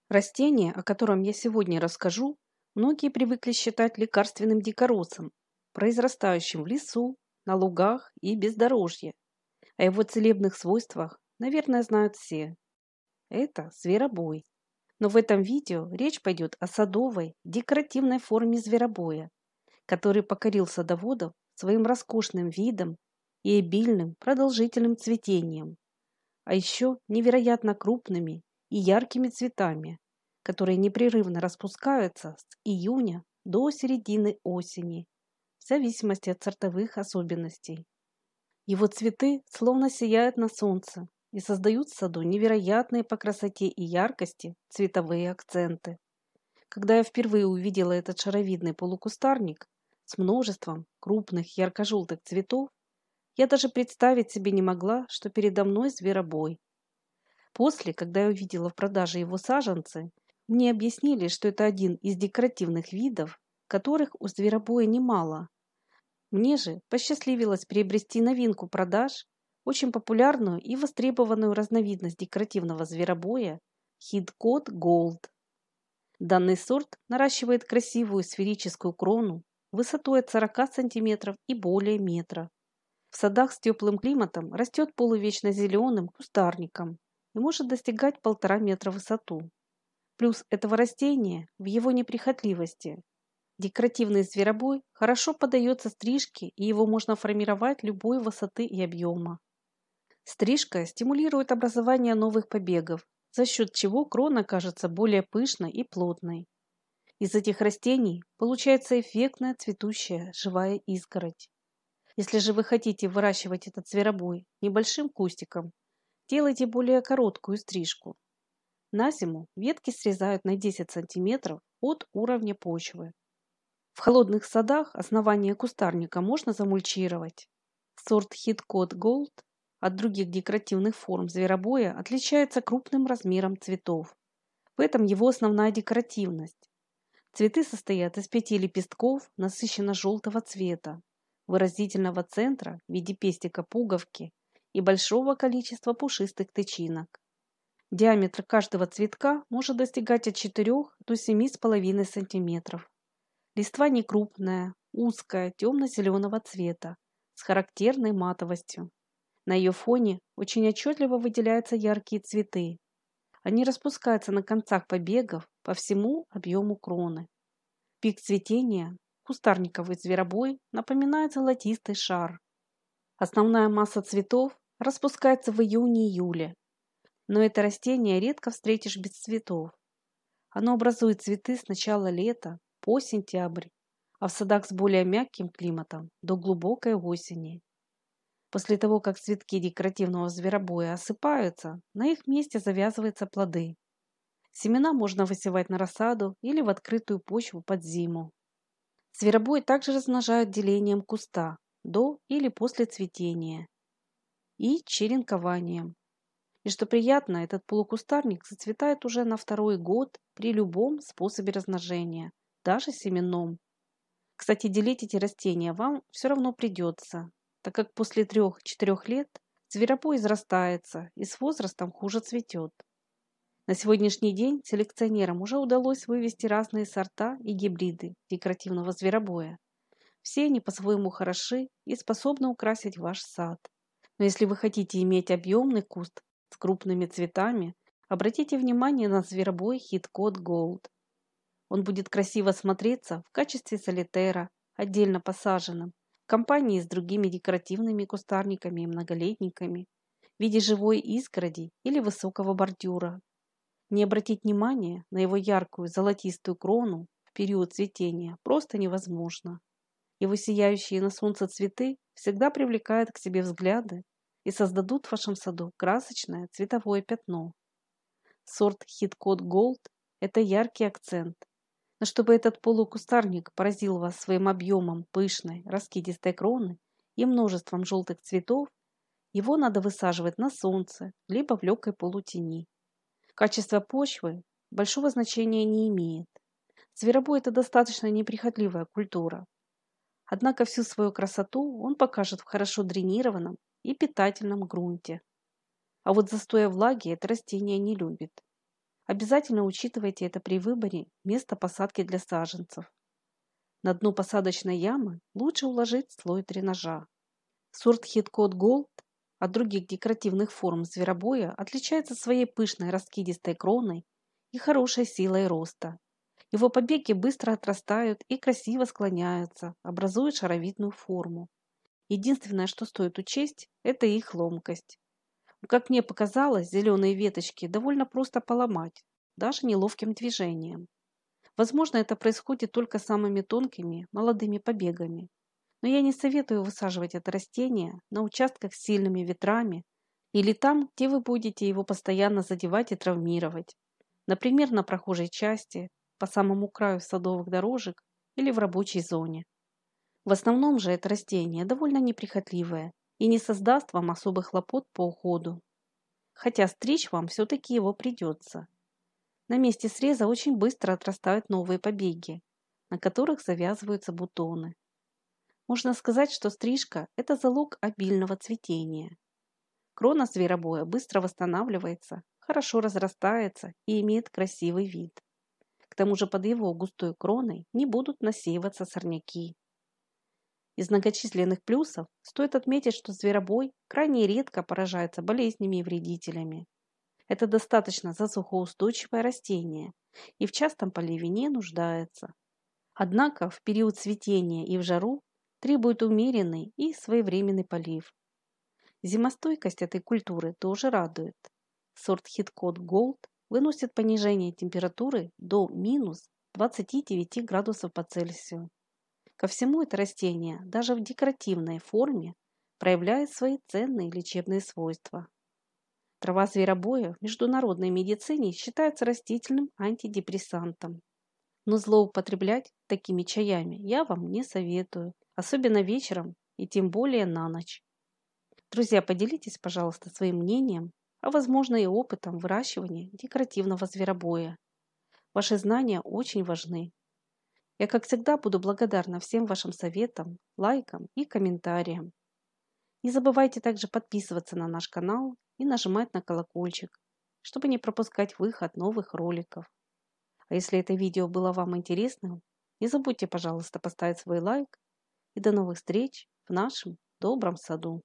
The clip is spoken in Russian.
Растение, о котором я сегодня расскажу, многие привыкли считать лекарственным дикоросом, произрастающим в лесу, на лугах и бездорожье. О его целебных свойствах, наверное, знают все. Это зверобой. Но в этом видео речь пойдет о садовой, декоративной форме зверобоя, который покорил садоводов своим роскошным видом и обильным продолжительным цветением, а еще невероятно крупными и яркими цветами, которые непрерывно распускаются с июня до середины осени, в зависимости от сортовых особенностей. Его цветы словно сияют на солнце и создают в саду невероятные по красоте и яркости цветовые акценты. Когда я впервые увидела этот шаровидный полукустарник с множеством крупных ярко-желтых цветов, я даже представить себе не могла, что передо мной зверобой. После, когда я увидела в продаже его саженцы, мне объяснили, что это один из декоративных видов, которых у зверобоя немало. Мне же посчастливилось приобрести новинку продаж, очень популярную и востребованную разновидность декоративного зверобоя Hidcote Gold. Данный сорт наращивает красивую сферическую крону высотой от 40 см и более метра. В садах с теплым климатом растет полувечно зеленым кустарником и может достигать 1,5 метра в высоту. Плюс этого растения в его неприхотливости. Декоративный зверобой хорошо поддается стрижке, и его можно формировать любой высоты и объема. Стрижка стимулирует образование новых побегов, за счет чего крона кажется более пышной и плотной. Из этих растений получается эффектная цветущая живая изгородь. Если же вы хотите выращивать этот зверобой небольшим кустиком, делайте более короткую стрижку. На зиму ветки срезают на 10 см от уровня почвы. В холодных садах основание кустарника можно замульчировать. Сорт Hidcote Gold от других декоративных форм зверобоя отличается крупным размером цветов. В этом его основная декоративность. Цветы состоят из 5 лепестков насыщенно-желтого цвета, выразительного центра в виде пестика-пуговки и большого количества пушистых тычинок. Диаметр каждого цветка может достигать от 4 до 7,5 см. Листва некрупная, узкая, темно-зеленого цвета, с характерной матовостью. На ее фоне очень отчетливо выделяются яркие цветы. Они распускаются на концах побегов по всему объему кроны. Пик цветения кустарниковый зверобой напоминает золотистый шар. Основная масса цветов распускается в июне-июле, но это растение редко встретишь без цветов. Оно образует цветы с начала лета по сентябрь, а в садах с более мягким климатом до глубокой осени. После того, как цветки декоративного зверобоя осыпаются, на их месте завязываются плоды. Семена можно высевать на рассаду или в открытую почву под зиму. Зверобой также размножают делением куста до или после цветения и черенкованием. И что приятно, этот полукустарник зацветает уже на второй год при любом способе размножения, даже семенном. Кстати, делить эти растения вам все равно придется, так как после 3–4 лет зверобой израстается и с возрастом хуже цветет. На сегодняшний день селекционерам уже удалось вывести разные сорта и гибриды декоративного зверобоя. Все они по-своему хороши и способны украсить ваш сад. Но если вы хотите иметь объемный куст с крупными цветами, обратите внимание на зверобой Hidcote Gold. Он будет красиво смотреться в качестве солитера, отдельно посаженным, в компании с другими декоративными кустарниками и многолетниками, в виде живой изгороди или высокого бордюра. Не обратить внимания на его яркую золотистую крону в период цветения просто невозможно. Его сияющие на солнце цветы всегда привлекают к себе взгляды и создадут в вашем саду красочное цветовое пятно. Сорт Hidcote Gold – это яркий акцент. Но чтобы этот полукустарник поразил вас своим объемом пышной, раскидистой кроны и множеством желтых цветов, его надо высаживать на солнце, либо в легкой полутени. Качество почвы большого значения не имеет. Зверобой – это достаточно неприхотливая культура. Однако всю свою красоту он покажет в хорошо дренированном и питательном грунте. А вот застоя влаги это растение не любит. Обязательно учитывайте это при выборе места посадки для саженцев. На дно посадочной ямы лучше уложить слой дренажа. Сорт Heathcote Gold от других декоративных форм зверобоя отличается своей пышной раскидистой кроной и хорошей силой роста. Его побеги быстро отрастают и красиво склоняются, образуя шаровидную форму. Единственное, что стоит учесть, это их ломкость. Как мне показалось, зеленые веточки довольно просто поломать, даже неловким движением. Возможно, это происходит только с самыми тонкими, молодыми побегами. Но я не советую высаживать это растение на участках с сильными ветрами или там, где вы будете его постоянно задевать и травмировать. Например, на прохожей части, по самому краю садовых дорожек или в рабочей зоне. В основном же это растение довольно неприхотливое и не создаст вам особых хлопот по уходу. Хотя стричь вам все-таки его придется. На месте среза очень быстро отрастают новые побеги, на которых завязываются бутоны. Можно сказать, что стрижка – это залог обильного цветения. Крона зверобоя быстро восстанавливается, хорошо разрастается и имеет красивый вид. К тому же под его густой кроной не будут насеиваться сорняки. Из многочисленных плюсов стоит отметить, что зверобой крайне редко поражается болезнями и вредителями. Это достаточно засухоустойчивое растение и в частом поливе не нуждается. Однако в период цветения и в жару требует умеренный и своевременный полив. Зимостойкость этой культуры тоже радует. Сорт Heathcote Gold выносит понижение температуры до минус 29 градусов по Цельсию. Ко всему это растение даже в декоративной форме проявляет свои ценные лечебные свойства. Трава зверобоя в международной медицине считается растительным антидепрессантом. Но злоупотреблять такими чаями я вам не советую, особенно вечером и тем более на ночь. Друзья, поделитесь, пожалуйста, своим мнением, а возможно и опытом выращивания декоративного зверобоя. Ваши знания очень важны. Я, как всегда, буду благодарна всем вашим советам, лайкам и комментариям. Не забывайте также подписываться на наш канал и нажимать на колокольчик, чтобы не пропускать выход новых роликов. А если это видео было вам интересным, не забудьте, пожалуйста, поставить свой лайк. И до новых встреч в нашем добром саду.